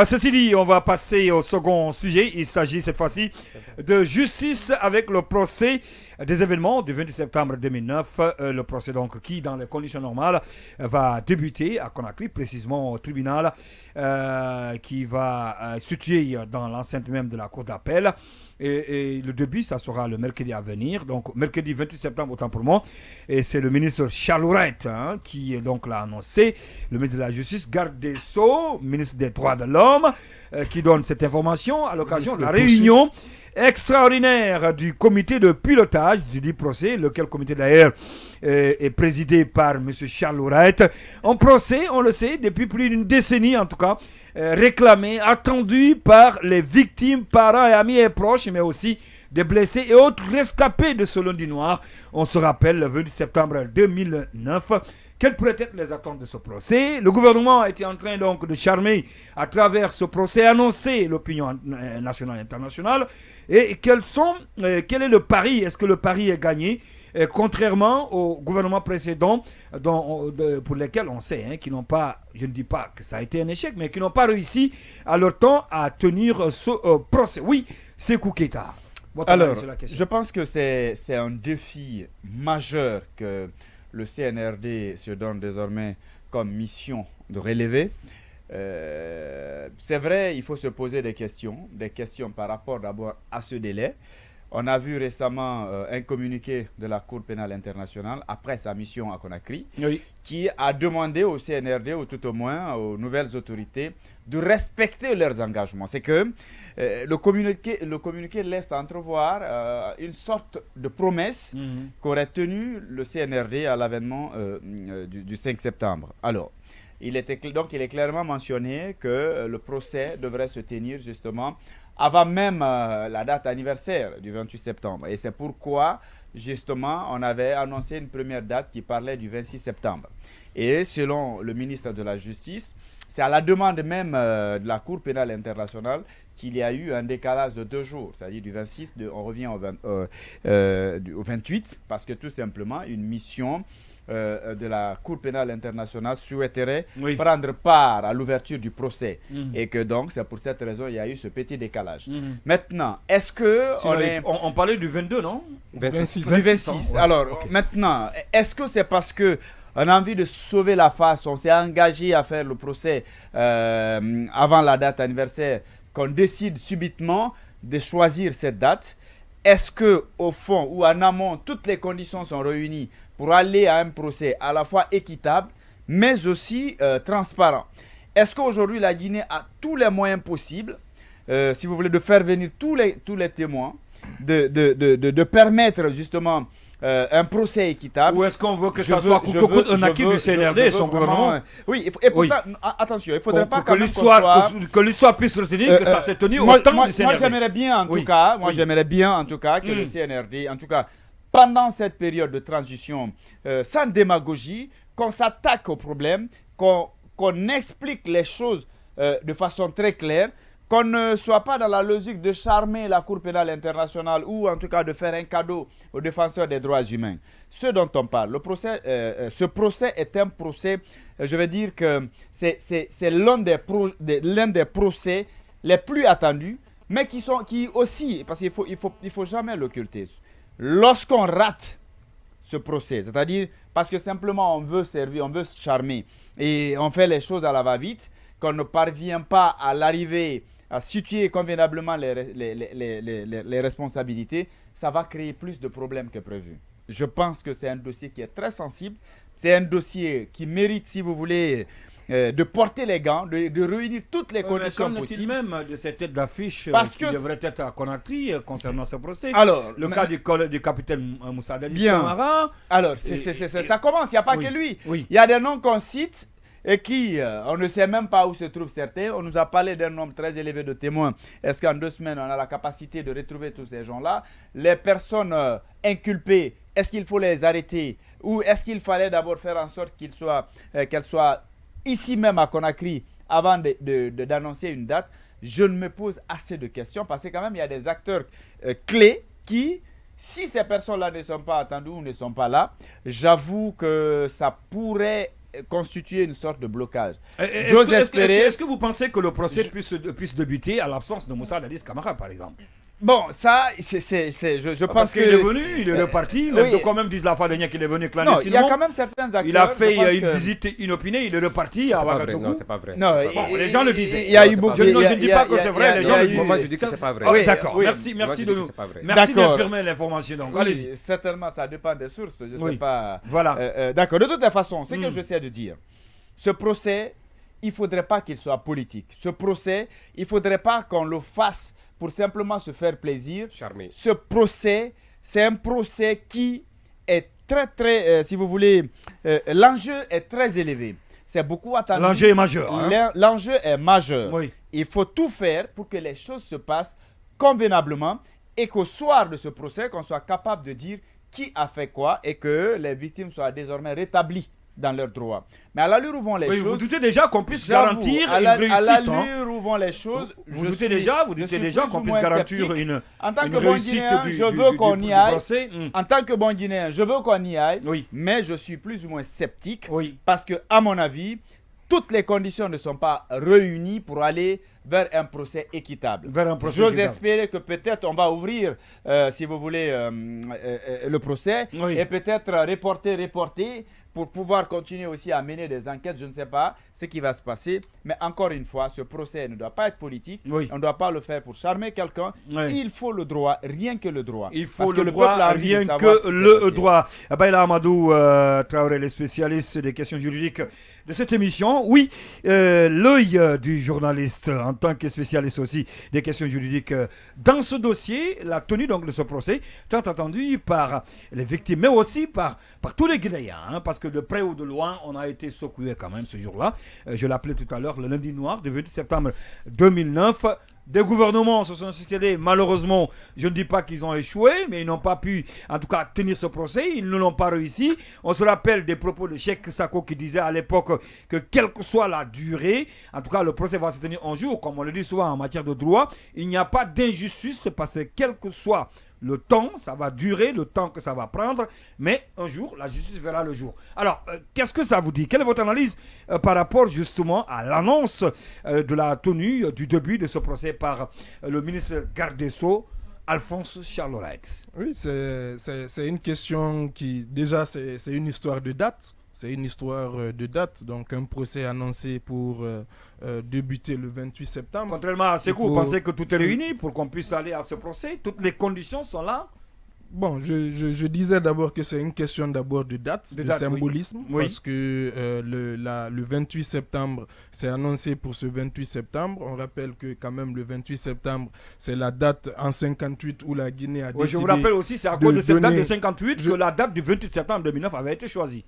Ceci dit, on va passer au second sujet. Il s'agit cette fois-ci de justice avec le procès des événements du 28 septembre 2009. Le procès donc qui, dans les conditions normales, va débuter à Conakry, précisément au tribunal qui va situé dans l'enceinte même de la cour d'appel. Et le début, ça sera le mercredi à venir. Donc, mercredi 28 septembre, autant pour moi. Et c'est le ministre Charlourette qui donc l'a annoncé. Le ministre de la Justice, garde des Sceaux, ministre des Droits de l'Homme, qui donne cette information à l'occasion de la réunion extraordinaire du comité de pilotage du dit procès, lequel comité d'ailleurs est présidé par M. Charlourette. Un procès, on le sait, depuis plus d'une décennie en tout cas, réclamé, attendu par les victimes, parents et amis et proches, mais aussi des blessés et autres rescapés de ce lundi noir. On se rappelle le 20 septembre 2009. Quelles pourraient être les attentes de ce procès? Le gouvernement a été en train donc de charmer à travers ce procès, annoncer l'opinion nationale et internationale. Et quel est le pari? Est-ce que le pari est gagné? Contrairement au gouvernement précédent pour lesquels on sait qu'ils n'ont pas, je ne dis pas que ça a été un échec, mais qui n'ont pas réussi à leur temps à tenir ce procès. Oui, Sékou Keita. Alors, je pense que c'est un défi majeur que le CNRD se donne désormais comme mission de relever. C'est vrai, il faut se poser des questions par rapport d'abord à ce délai. On a vu récemment un communiqué de la Cour pénale internationale après sa mission à Conakry, qui a demandé au CNRD, ou tout au moins aux nouvelles autorités, de respecter leurs engagements. C'est que le communiqué laisse entrevoir une sorte de promesse qu'aurait tenue le CNRD à l'avènement du 5 septembre. Alors, il est clairement mentionné que le procès devrait se tenir justement avant même la date anniversaire du 28 septembre. Et c'est pourquoi, justement, on avait annoncé une première date qui parlait du 26 septembre. Et selon le ministre de la Justice, c'est à la demande même de la Cour pénale internationale qu'il y a eu un décalage de 2 jours. C'est-à-dire du 26, on revient au 28, parce que tout simplement, une mission de la Cour pénale internationale souhaiterait prendre part à l'ouverture du procès. Et que donc, c'est pour cette raison qu'il y a eu ce petit décalage. Maintenant, est-ce que... On parlait du 22, non? 26. Du 26. Alors, maintenant, est-ce que c'est parce que on a envie de sauver la face, on s'est engagé à faire le procès avant la date anniversaire, qu'on décide subitement de choisir cette date? Est-ce que au fond ou en amont, toutes les conditions sont réunies pour aller à un procès à la fois équitable, mais aussi transparent? Est-ce qu'aujourd'hui, la Guinée a tous les moyens possibles, si vous voulez, de faire venir tous les témoins, de permettre justement un procès équitable? Ou est-ce qu'on veut que ça soit un acquis du CNRD et son gouvernement? Oui, et pourtant, attention, il ne faudrait pas que l'histoire puisse retenir que ça s'est tenu au temps du CNRD. Moi, j'aimerais bien en tout cas, que le CNRD, en tout cas, pendant cette période de transition, sans démagogie, qu'on s'attaque au problème, qu'on explique les choses de façon très claire, qu'on ne soit pas dans la logique de charmer la Cour pénale internationale ou en tout cas de faire un cadeau aux défenseurs des droits humains. Ce dont on parle, ce procès est un procès, je vais dire que c'est l'un des procès les plus attendus, mais qui aussi, parce qu'il faut jamais l'occulter. Lorsqu'on rate ce procès, c'est-à-dire parce que simplement on veut servir, on veut se charmer et on fait les choses à la va-vite, qu'on ne parvient pas à l'arrivée à situer convenablement les responsabilités, ça va créer plus de problèmes que prévu. Je pense que c'est un dossier qui est très sensible, c'est un dossier qui mérite, si vous voulez, de porter les gants, de réunir toutes les conditions possibles. Même de cette tête d'affiche qui devrait être à Conakry concernant ce procès. Alors, le cas du capitaine Moussa Dadis Camara. Alors, ça commence, il n'y a pas que lui. Oui. Il y a des noms qu'on cite et qui, on ne sait même pas où se trouvent certains. On nous a parlé d'un nombre très élevé de témoins. Est-ce qu'en 2 semaines, on a la capacité de retrouver tous ces gens-là? Les personnes inculpées, est-ce qu'il faut les arrêter? Ou est-ce qu'il fallait d'abord faire en sorte qu'elles soient ici même à Conakry avant d'annoncer une date? Je ne me pose assez de questions parce que quand même, il y a des acteurs clés qui... Si ces personnes-là ne sont pas attendues ou ne sont pas là, j'avoue que ça pourrait constituer une sorte de blocage. Est-ce que vous pensez que le procès puisse débuter à l'absence de Moussa Dadis Camara, par exemple? Bon, ça, je pense parce qu'il est venu, il est reparti. Les quand même disent la fois dernière qu'il est venu clandestinement. Non, il y a quand même certains acteurs. Il a fait une visite inopinée, il est reparti à Ouagadougou. Non, c'est pas vrai. Non, les gens le disaient. Il y a eu beaucoup. Je ne dis pas que c'est vrai, les gens le disent. Moi, je dis que c'est pas vrai. Oui, d'accord. Merci d'affirmer l'information. Donc, allez-y. Certainement, ça dépend des sources. Je ne sais pas. Voilà. D'accord. De toute façon, ce que j'essaie de dire, ce procès, il ne faudrait pas qu'il soit politique. Ce procès, il ne faudrait pas qu'on le fasse pour simplement se faire plaisir. Charmé. Ce procès, c'est un procès qui est très, si vous voulez, l'enjeu est très élevé. C'est beaucoup attendu. L'enjeu est majeur. L'enjeu est majeur. Oui. Il faut tout faire pour que les choses se passent convenablement et qu'au soir de ce procès, qu'on soit capable de dire qui a fait quoi et que les victimes soient désormais rétablies dans leurs droits. Mais à l'allure où vont les choses... Vous doutez déjà qu'on puisse garantir une réussite. À l'allure où vont les choses... Vous doutez déjà qu'on puisse garantir une réussite je veux qu'on y aille. En tant que bon Guinéen, je veux qu'on y aille. Oui. Mais je suis plus ou moins sceptique. Oui. Parce que, à mon avis, toutes les conditions ne sont pas réunies pour aller vers un procès équitable. J'ose espérer que peut-être on va ouvrir, si vous voulez, le procès. Oui. Et peut-être reporter pour pouvoir continuer aussi à mener des enquêtes. Je ne sais pas ce qui va se passer. Mais encore une fois, ce procès ne doit pas être politique. Oui. On ne doit pas le faire pour charmer quelqu'un. Oui. Il faut le droit, rien que le droit. Il faut le droit, rien que le droit. Baïla Amadou Traoré, le spécialiste des questions juridiques de cette émission. Oui, l'œil du journaliste en tant que spécialiste aussi des questions juridiques dans ce dossier, la tenue donc de ce procès, tant attendu par les victimes, mais aussi par tous les Guinéens, hein, parce que de près ou de loin, on a été secoué quand même ce jour-là. Je l'appelais tout à l'heure le lundi noir du 28 septembre 2009. Des gouvernements se sont succédés. Malheureusement, je ne dis pas qu'ils ont échoué, mais ils n'ont pas pu, en tout cas, tenir ce procès. Ils ne l'ont pas réussi. On se rappelle des propos de Cheikh Sako qui disait à l'époque que quelle que soit la durée, en tout cas, le procès va se tenir un jour. Comme on le dit souvent en matière de droit, il n'y a pas d'injustice parce que quel que soit le temps, ça va durer, le temps que ça va prendre, mais un jour, la justice verra le jour. Alors, qu'est-ce que ça vous dit? Quelle est votre analyse par rapport justement à l'annonce de la tenue du début de ce procès par le ministre garde des Sceaux, Alphonse Charles-Wright? Oui, c'est une question qui, déjà, c'est une histoire de date. C'est une histoire de date, donc un procès annoncé pour débuter le 28 septembre. Contrairement à Sekou, vous pensez que tout est réuni pour qu'on puisse aller à ce procès? Toutes les conditions sont là? Bon, je disais d'abord que c'est une question d'abord de date, de symbolisme, oui. Parce que le 28 septembre, c'est annoncé pour ce 28 septembre. On rappelle que quand même le 28 septembre, c'est la date en 58 où la Guinée a décidé... Je vous rappelle aussi, c'est à cause de cette date de 58 que la date du 28 septembre 2009 avait été choisie.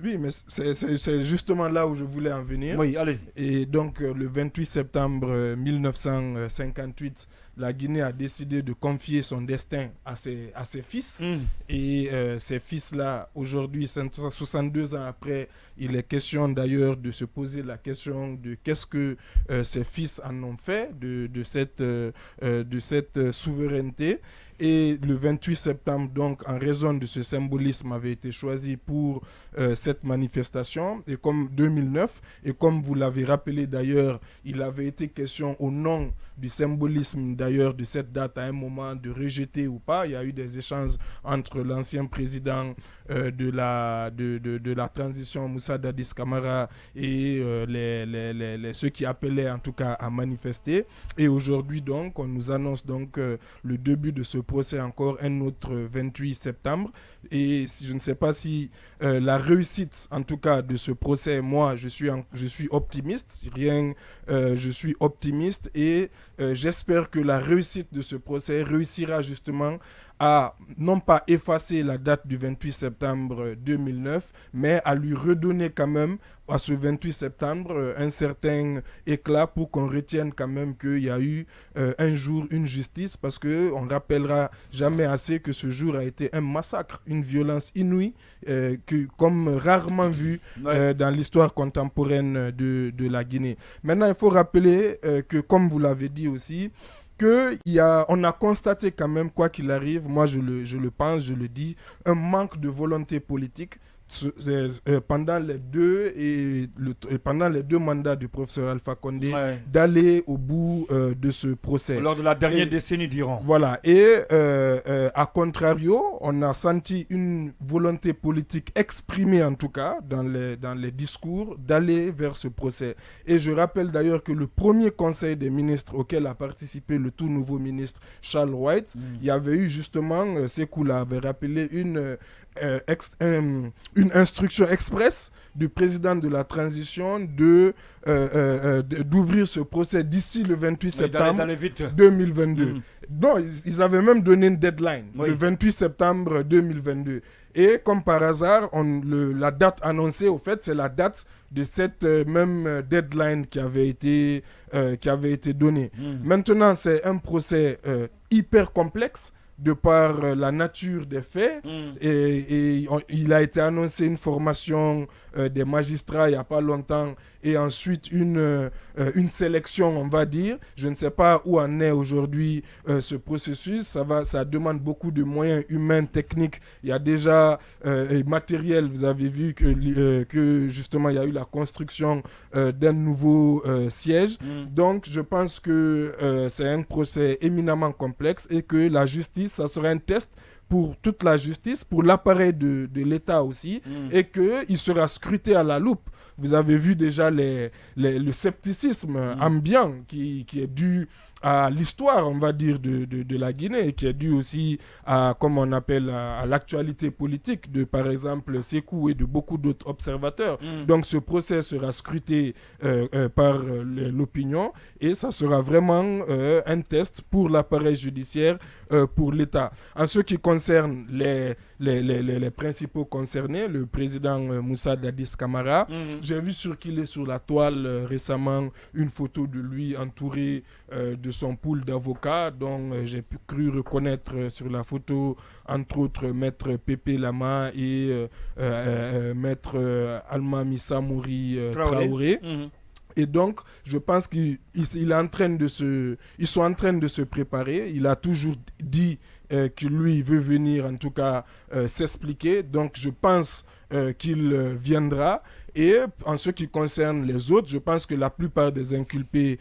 Oui, mais c'est justement là où je voulais en venir. Oui, allez-y. Et donc, le 28 septembre 1958, la Guinée a décidé de confier son destin à ses fils. Et ces fils-là, aujourd'hui, 62 ans après, il est question d'ailleurs de se poser la question de qu'est-ce que ces fils en ont fait de cette souveraineté. Et le 28 septembre, donc, en raison de ce symbolisme, avait été choisi pour cette manifestation. Et comme 2009, et comme vous l'avez rappelé d'ailleurs, il avait été question au nom du symbolisme d'ailleurs de cette date à un moment de rejeter ou pas. Il y a eu des échanges entre l'ancien président de la transition, Moussa Dadis Camara, et ceux qui appelaient en tout cas à manifester. Et aujourd'hui, donc, on nous annonce donc le début de ce procès encore un autre 28 septembre. Et je ne sais pas si la réussite, en tout cas, de ce procès, moi, je suis optimiste. Je suis optimiste et j'espère que la réussite de ce procès réussira justement à non pas effacer la date du 28 septembre 2009, mais à lui redonner quand même à ce 28 septembre un certain éclat pour qu'on retienne quand même qu'il y a eu un jour une justice, parce qu'on ne rappellera jamais assez que ce jour a été un massacre, une violence inouïe, comme rarement vu dans l'histoire contemporaine de la Guinée. Maintenant, il faut rappeler que, comme vous l'avez dit aussi, on a constaté quand même, quoi qu'il arrive, moi je le pense, je le dis, un manque de volonté politique pendant les deux mandats du professeur Alpha Condé, d'aller au bout de ce procès. Lors de la dernière décennie d'Iran. Voilà. Et à contrario, on a senti une volonté politique exprimée, en tout cas, dans les discours, d'aller vers ce procès. Et je rappelle d'ailleurs que le premier conseil des ministres auquel a participé le tout nouveau ministre Charles White, il y avait eu justement, Sékou avait rappelé une instruction express du président de la transition d'ouvrir ce procès d'ici le 28 septembre 2022. Non, ils avaient même donné une deadline, le 28 septembre 2022. Et comme par hasard, la date annoncée, au fait, c'est la date de cette même deadline qui avait été donnée. Maintenant, c'est un procès hyper complexe, de par la nature des faits. Et il a été annoncé une formation des magistrats il n'y a pas longtemps, et ensuite une sélection, on va dire. Je ne sais pas où en est aujourd'hui ce processus. Ça demande beaucoup de moyens humains, techniques. Il y a déjà matériel. Vous avez vu que justement il y a eu la construction d'un nouveau siège. Donc je pense que c'est un procès éminemment complexe, et que la justice, ça sera un test pour toute la justice, pour l'appareil de l'État aussi, et qu'il sera scruté à la loupe. Vous avez vu déjà le scepticisme ambiant qui est dû à l'histoire, on va dire, de la Guinée, et qui est dû aussi à, comme on appelle, à l'actualité politique de, par exemple, Sékou et de beaucoup d'autres observateurs. Donc ce procès sera scruté par l'opinion, et ça sera vraiment un test pour l'appareil judiciaire, pour l'État. En ce qui concerne les principaux concernés, le président Moussa Dadis Camara, j'ai vu circuler sur la toile récemment une photo de lui entouré de son pool d'avocats, dont j'ai cru reconnaître sur la photo, entre autres, maître Pépé Lama et maître Alma Missa Mouri Traoré. Et donc, je pense qu'ils sont en train de se préparer. Il a toujours dit que lui veut venir, en tout cas, s'expliquer. Donc, je pense qu'il viendra. Et en ce qui concerne les autres, je pense que la plupart des inculpés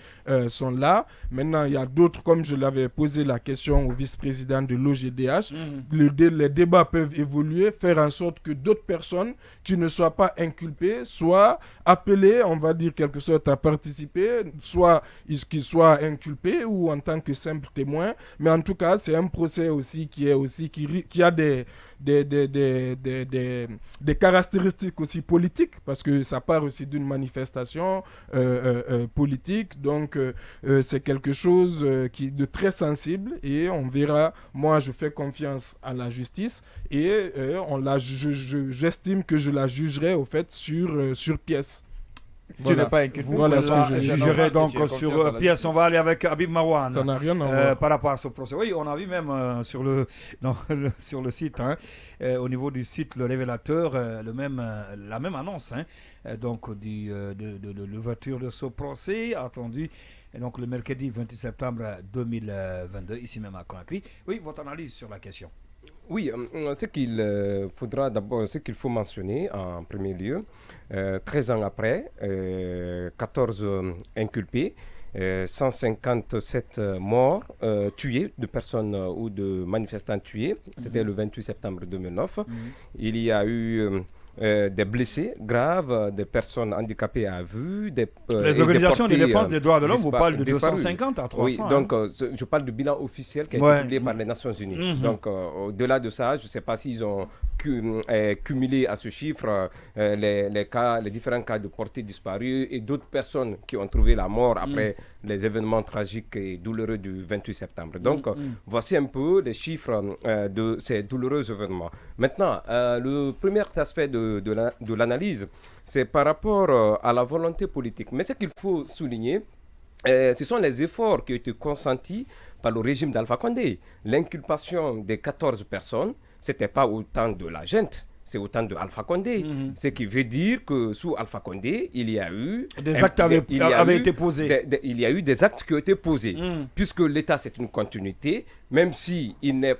sont là. Maintenant, il y a d'autres, comme je l'avais posé la question au vice-président de l'OGDH, les débats peuvent évoluer, faire en sorte que d'autres personnes qui ne soient pas inculpées soient appelées, on va dire quelque sorte, à participer, soit qu'ils soient inculpés ou en tant que simples témoins. Mais en tout cas, c'est un procès aussi qui a des caractéristiques aussi politiques, parce que ça part aussi d'une manifestation politique. Donc c'est quelque chose de très sensible, et on verra. Moi, je fais confiance à la justice, et j'estime que je la jugerai au fait sur pièce. Tu n'es pas inquiet. Voilà ce que je jugerai donc sur pièce. On va aller avec Habib Marwan. Ça n'a rien à voir. Par rapport à ce procès. Oui, on a vu même sur le site, au niveau du site Le Révélateur, la même annonce, donc de l'ouverture de ce procès attendu. Et donc le mercredi 28 septembre 2022, ici même à Conakry. Oui, votre analyse sur la question. Oui, ce qu'il faut mentionner en premier lieu, 13 ans après, 14 inculpés, 157 morts tués, de personnes ou de manifestants tués. C'était le 28 septembre 2009. Il y a eu des blessés graves, des personnes handicapées à vue. Les organisations de défense des droits de l'homme vous parlent de 250 à 300. Oui, donc je parle du bilan officiel qui a été publié par les Nations Unies. Donc au-delà de ça, je ne sais pas s'ils ont cumulé à ce chiffre les différents cas de portées disparues et d'autres personnes qui ont trouvé la mort après les événements tragiques et douloureux du 28 septembre. Donc voici un peu les chiffres de ces douloureux événements. Maintenant, le premier aspect de l'analyse, c'est par rapport à la volonté politique. Mais ce qu'il faut souligner, ce sont les efforts qui ont été consentis par le régime d'Alpha Condé. L'inculpation des 14 personnes, ce n'était pas au temps de la junte. c'est au temps de Alpha Condé. Ce qui veut dire que sous Alpha Condé, il y a eu... Des actes avaient été posés. Il y a eu des actes qui ont été posés. Puisque l'État, c'est une continuité, même s'il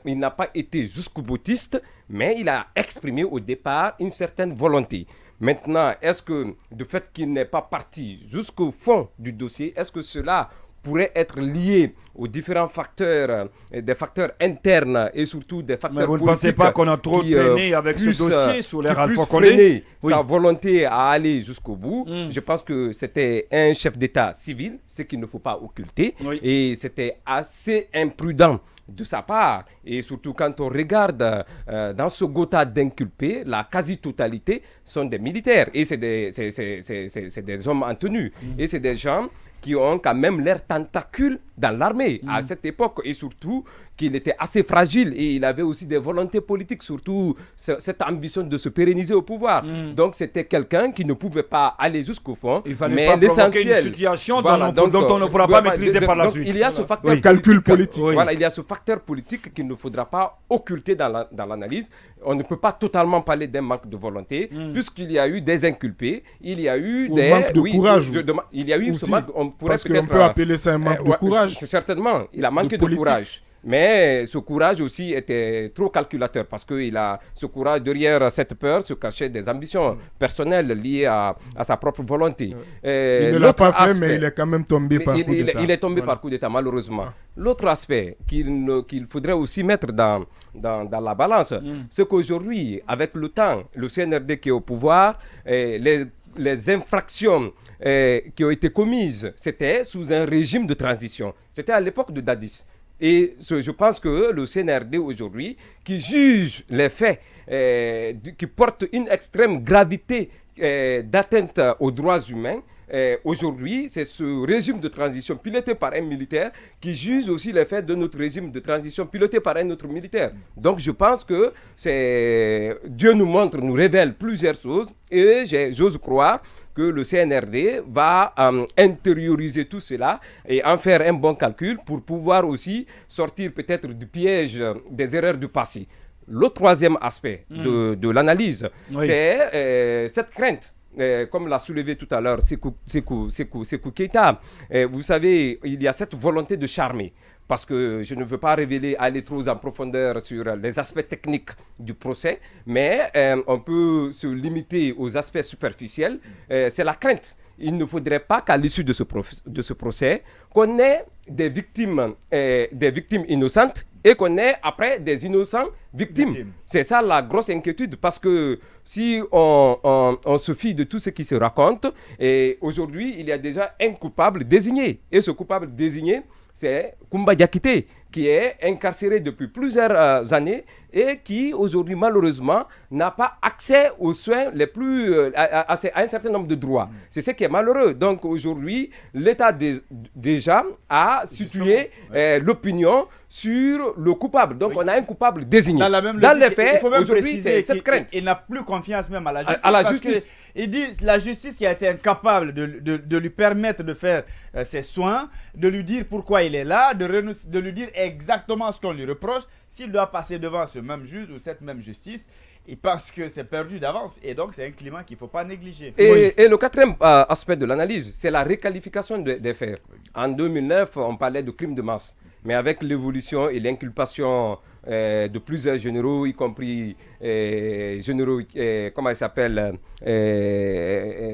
n'a pas été jusqu'au boutiste, mais il a exprimé au départ une certaine volonté. Maintenant, est-ce que, du fait qu'il n'est pas parti jusqu'au fond du dossier, est-ce que cela pourrait être lié aux différents facteurs, des facteurs internes et surtout des facteurs politiques. Mais vous ne pensez pas qu'on a trop traîné avec ce dossier sur l'ère Alpha Condé? Sa volonté à aller jusqu'au bout. Je pense que c'était un chef d'État civil, ce qu'il ne faut pas occulter. Et c'était assez imprudent de sa part, et surtout quand on regarde dans ce gotha d'inculpés, la quasi-totalité sont des militaires, et c'est des hommes en tenue, et c'est des gens qui ont quand même l'air tentacules dans l'armée à cette époque, et surtout qu'il était assez fragile et il avait aussi des volontés politiques, surtout cette ambition de se pérenniser au pouvoir. Donc c'était quelqu'un qui ne pouvait pas aller jusqu'au fond. Il fallait pas provoquer une situation dont on ne pourra pas maîtriser par la suite. Il y a ce facteur calcul politique. Voilà, il y a ce facteur politique qu'il ne faudra pas occulter dans l'analyse. On ne peut pas totalement parler d'un manque de volonté, puisqu'il y a eu des inculpés, il y a eu des manque de courage. Il y a eu ce manque, on pourrait parce qu'on peut appeler ça un manque de courage. Certainement, il a manqué de courage. Mais ce courage aussi était trop calculateur parce que ce courage, derrière cette peur, se cachait des ambitions personnelles liées à sa propre volonté. Il ne l'a pas fait, mais il est quand même tombé par coup d'État. Il est tombé par coup d'État, malheureusement. L'autre aspect qu'il faudrait aussi mettre dans la balance, c'est qu'aujourd'hui, avec le temps, le CNRD qui est au pouvoir, les infractions qui ont été commises, c'était sous un régime de transition. C'était à l'époque de Dadis. Et je pense que le CNRD aujourd'hui, qui juge les faits, qui portent une extrême gravité d'atteinte aux droits humains, aujourd'hui, c'est ce régime de transition piloté par un militaire qui juge aussi les faits de notre régime de transition piloté par un autre militaire. Donc je pense que Dieu nous montre, nous révèle plusieurs choses et j'ose croire que le CNRD va intérioriser tout cela et en faire un bon calcul pour pouvoir aussi sortir peut-être du piège des erreurs du passé. Le troisième aspect de l'analyse, c'est cette crainte. Comme l'a soulevé tout à l'heure Sékou Keïta, vous savez, il y a cette volonté de charmer. Parce que je ne veux pas aller trop en profondeur sur les aspects techniques du procès, mais on peut se limiter aux aspects superficiels. C'est la crainte. Il ne faudrait pas qu'à l'issue de ce procès, qu'on ait des victimes innocentes et qu'on ait après des innocents victimes. C'est ça la grosse inquiétude, parce que si on se fie de tout ce qui se raconte, et aujourd'hui, il y a déjà un coupable désigné. Et ce coupable désigné, c'est Koumba Diakité, qui est incarcéré depuis plusieurs années et qui, aujourd'hui, malheureusement, n'a pas accès aux soins les plus, à un certain nombre de droits. C'est ce qui est malheureux. Donc, aujourd'hui, l'État déjà a situé l'opinion sur le coupable. Donc, on a un coupable désigné. Dans les faits, aujourd'hui, c'est cette crainte. Il n'a plus confiance même à la justice. Il dit la justice qui a été incapable de lui permettre de faire ses soins, de lui dire pourquoi il est là, de lui dire exactement ce qu'on lui reproche. S'il doit passer devant ce même juge ou cette même justice, il pense que c'est perdu d'avance. Et donc, c'est un climat qu'il ne faut pas négliger. Et le quatrième aspect de l'analyse, c'est la réqualification des faits. En 2009, on parlait de crime de masse. Mais avec l'évolution et l'inculpation de plusieurs généraux, y compris généraux, comment il s'appelle,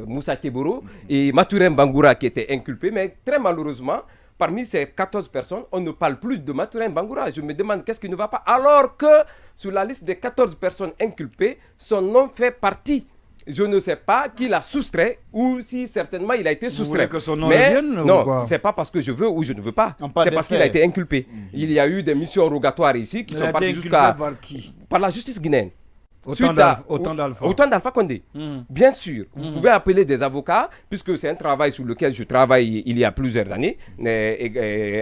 Moussa Keboro et Mathurin Bangoura qui étaient inculpés, mais très malheureusement, parmi ces 14 personnes, on ne parle plus de Mathurin Bangoura. Je me demande qu'est-ce qui ne va pas, alors que sur la liste des 14 personnes inculpées, son nom fait partie. Je ne sais pas qui l'a soustrait ou si certainement il a été soustrait. Vous voulez que son nom revienne, non, c'est pas parce que je veux ou je ne veux pas. C'est parce qu'il a été inculpé. Il y a eu des missions rogatoires ici qui sont parties jusqu'à... Par la justice guinéenne. Autant d'Alpha Condé. Bien sûr, vous pouvez appeler des avocats, puisque c'est un travail sur lequel je travaille il y a plusieurs années,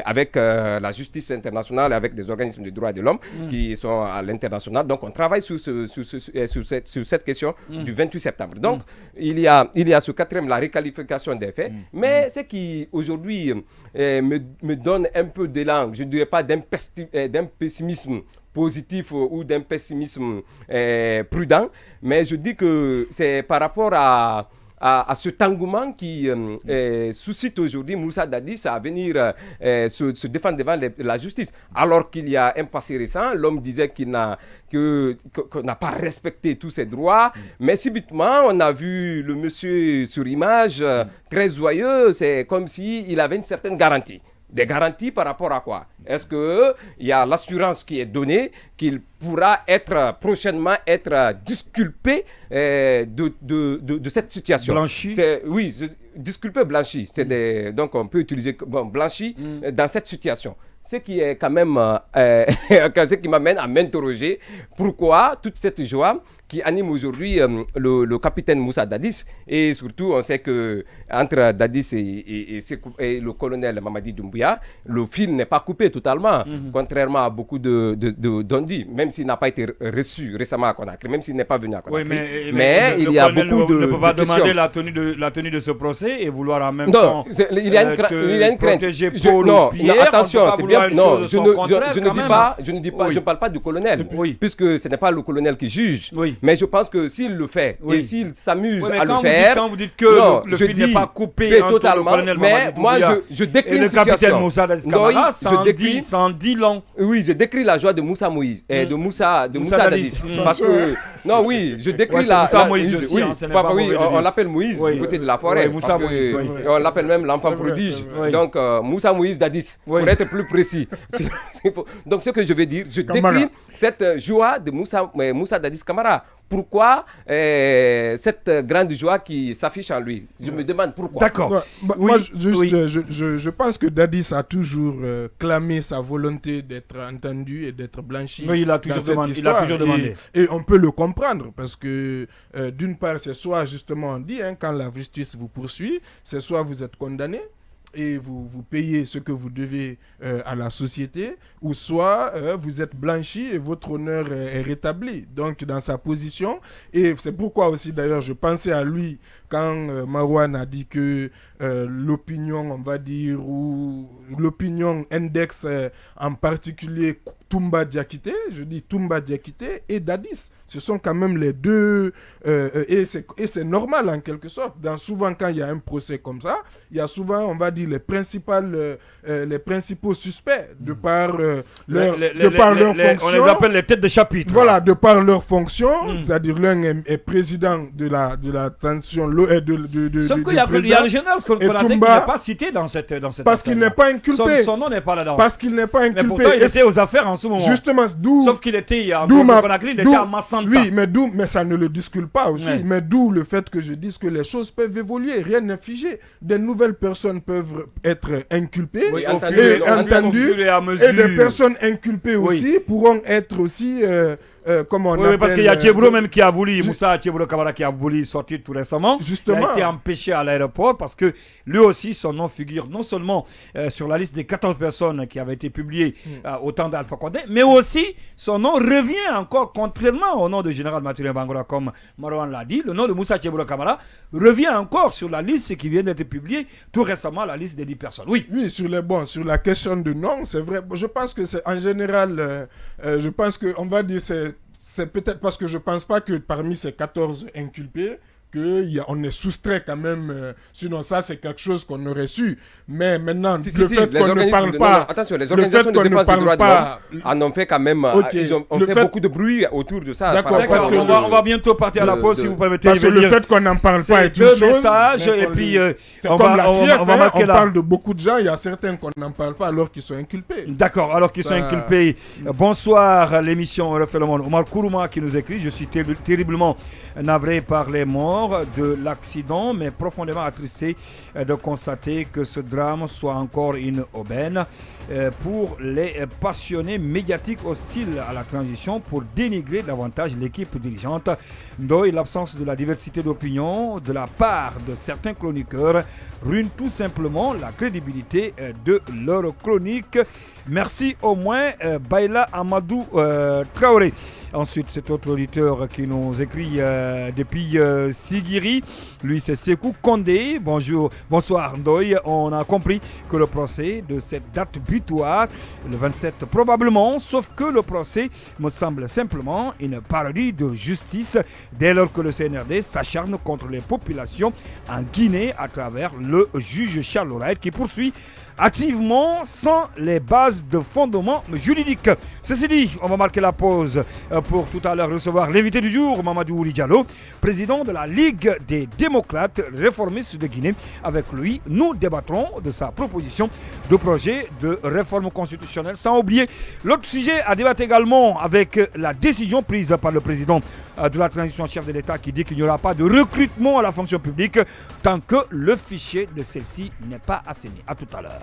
avec la justice internationale, avec des organismes de droits de l'homme qui sont à l'international. Donc, on travaille sur cette question du 28 septembre. Donc, il y a ce quatrième, la réqualification des faits. Mais ce qui, aujourd'hui, me donne un peu d'élan, je ne dirais pas d'un pessimisme positif ou d'un pessimisme prudent, mais je dis que c'est par rapport à cet engouement qui suscite aujourd'hui Moussa Dadis à venir se défendre devant la justice. Alors qu'il y a un passé récent, l'homme disait qu'on n'a pas respecté tous ses droits, mais subitement, on a vu le monsieur sur image très joyeux, c'est comme s'il avait une certaine garantie. Des garanties par rapport à quoi? Est-ce qu'il y a l'assurance qui est donnée qu'il pourra prochainement être disculpé de cette situation? Blanchi? Oui, disculpé, blanchi. Donc on peut utiliser blanchi dans cette situation. Ce qui est quand même ce qui m'amène à m'interroger pourquoi toute cette joie qui anime aujourd'hui le capitaine Moussa Dadis, et surtout on sait que entre Dadis et le colonel Mamadi Doumbouya, le fil n'est pas coupé totalement, contrairement à beaucoup d'Ondi, même s'il n'a pas été reçu récemment à Conakry, même s'il n'est pas venu à Conakry. Oui, mais il y a beaucoup de ne peut pas questions. demander la tenue de ce procès et vouloir en même temps il y a une crainte. Protéger Paul ou Pierre. Attention, c'est bien. Non, je ne parle pas du colonel, puisque ce n'est pas le colonel qui juge. Oui. Mais je pense que s'il le fait et s'il s'amuse à le faire... Quand vous dites que le fil n'est pas coupé entre totalement, le colonel mais moi je décris une situation. Et le capitaine Moussa Dadis Camara, ça en dit long. Oui, je décris la joie de Moussa Moïse et de Moussa Dadis. Parce que... Non, oui, je décris Moussa Moïse aussi, on l'appelle Moïse du côté de la forêt. Moussa Moïse. On l'appelle même l'enfant prodige. Donc, Moussa Moïse Dadis, pour être plus précis. Donc, ce que je veux dire, je décris cette joie de Moussa Dadis Camara. Pourquoi cette grande joie qui s'affiche en lui? Je me demande pourquoi. D'accord. Moi, je pense que Dadis a toujours clamé sa volonté d'être entendu et d'être blanchi. Oui, il a toujours demandé. Et on peut le comprendre parce que d'une part, c'est soit justement on dit, quand la justice vous poursuit, c'est soit vous êtes condamné et vous payez ce que vous devez à la société, ou soit vous êtes blanchi et votre honneur est rétabli. Donc, dans sa position, et c'est pourquoi aussi, d'ailleurs, je pensais à lui quand Marouane a dit que l'opinion, on va dire, ou l'opinion index en particulier Toumba Diakité, je dis Toumba Diakité et Dadis. Ce sont quand même les deux, et c'est normal en quelque sorte. Souvent, quand il y a un procès comme ça, il y a souvent, on va dire, les principaux suspects de par leur fonction. On les appelle les têtes de chapitre. Voilà, de par leur fonction, c'est-à-dire l'un est président de la tension. Sauf qu'il y a le général Konaté qui n'est pas cité dans cette parce qu'il n'est pas inculpé. Son nom n'est pas là-dedans. Parce qu'il n'est pas inculpé. Mais pourtant, il était aux affaires en ce moment. Justement, sauf qu'il était à Conakry, il était à Massanta. Oui, mais ça ne le discute pas aussi. Ouais. Mais d'où le fait que je dise que les choses peuvent évoluer. Rien n'est figé. Des nouvelles personnes peuvent être inculpées et entendues. Et des personnes inculpées aussi pourront être aussi... oui, parce qu'il y a Thiebro même qui a voulu, Moussa Thiebro Camara qui a voulu sortir tout récemment. Justement. Il a été empêché à l'aéroport parce que lui aussi, son nom figure non seulement sur la liste des 14 personnes qui avaient été publiées au temps d'Alpha Condé, mais aussi son nom revient encore, contrairement au nom de Général Mathurin Bangura, comme Marouane l'a dit, le nom de Moussa Thiebro Camara revient encore sur la liste qui vient d'être publiée tout récemment, la liste des 10 personnes. Oui, sur sur la question de nom, c'est vrai. Je pense que c'est en général, je pense qu'on va dire c'est peut-être parce que je ne pense pas que parmi ces 14 inculpés, on est soustrait quand même. Sinon, ça, c'est quelque chose qu'on aurait su. Mais maintenant, le fait qu'on ne parle pas... Attention, les organisations de défense des droits de l'homme en ont fait quand même... Ils ont fait beaucoup de bruit autour de ça. D'accord, parce qu'on va bientôt partir à la pause, si vous permettez. Parce que le fait qu'on n'en parle pas est une chose. C'est deux messages, et puis on va marquer là. On parle de beaucoup de gens, il y a certains qu'on n'en parle pas alors qu'ils sont inculpés. D'accord, alors qu'ils sont inculpés. Bonsoir, l'émission Refait le Monde. Omar Kourouma qui nous écrit, je suis terriblement navré par les morts de l'accident, mais profondément attristé de constater que ce drame soit encore une aubaine pour les passionnés médiatiques hostiles à la transition pour dénigrer davantage l'équipe dirigeante. Ndoye, l'absence de la diversité d'opinion de la part de certains chroniqueurs ruine tout simplement la crédibilité de leur chronique. Merci au moins Baïla Amadou Traoré. Ensuite, cet autre auditeur qui nous écrit depuis Sigiri, lui c'est Sekou Kondé. Bonsoir Ndoye. On a compris que le procès de cette date butoir, le 27 probablement, sauf que le procès me semble simplement une parodie de justice dès lors que le CNRD s'acharne contre les populations en Guinée à travers le juge Charles Wright qui poursuit activement sans les bases de fondement juridique. Ceci dit, on va marquer la pause pour tout à l'heure recevoir l'invité du jour, Mamadou Ouli Diallo, président de la Ligue des démocrates réformistes de Guinée. Avec lui, nous débattrons de sa proposition de projet de réforme constitutionnelle. Sans oublier l'autre sujet à débattre également avec la décision prise par le président de la transition chef de l'État qui dit qu'il n'y aura pas de recrutement à la fonction publique tant que le fichier de celle-ci n'est pas assaini. À tout à l'heure.